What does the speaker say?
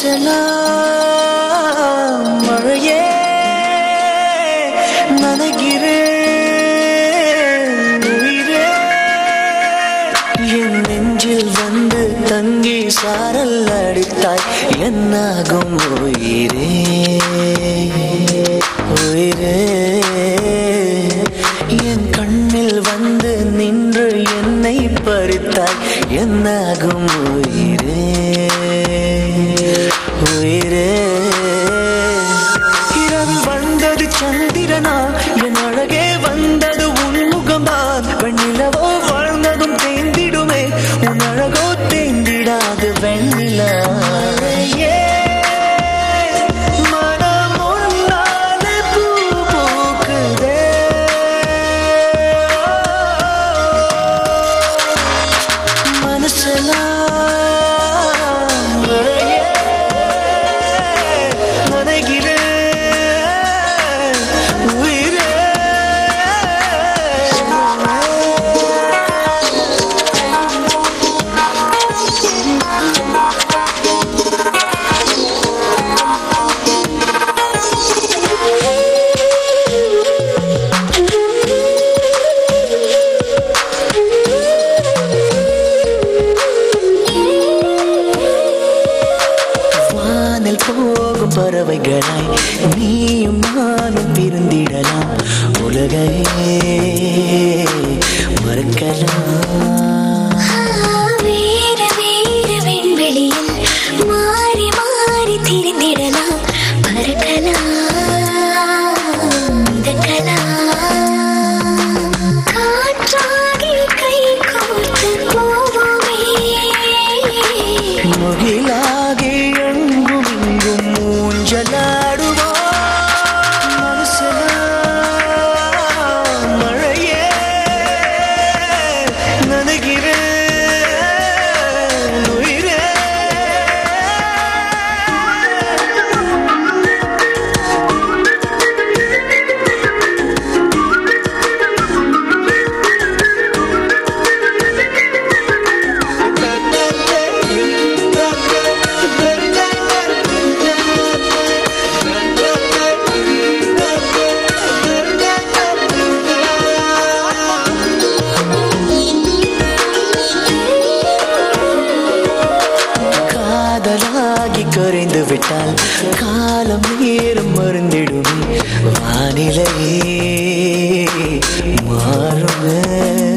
மனசெல்லாம் மழையே நனைகிறேன் உயிரே என் நெஞ்சில் வந்து தங்கி சாரல் அடித்தாய் என்னாகும் உயிரே உயிரே என் கண்ணில் வந்து நின்று என்னை பறித்தாய் என்னாகும் உயிரே உயிரே இரவு வந்தது சந்திரனா என் அழகே வந்தது உன்முகம்தான் வெண்ணிலவோ வாழ்ந்ததும் தேந்திடுமே உன் அழகோ தேந்திடாது வெண்ணிலா போகும் பறவைகளாய் நீயும் நானும் பிரிந்திடலாம் உலகையே மறக்கலாம் வேறு வேறு விண்வெளியில் மாறி மாறி திரிந்திடலாம் பறக்கலாம் மிதக்கலாம் காற்றாகி கை கோர்த்து போவோமே முகிலாகி குறைந்து விட்டால் காலம் நேரம் மறந்திடுமே வானிலையே மாறும்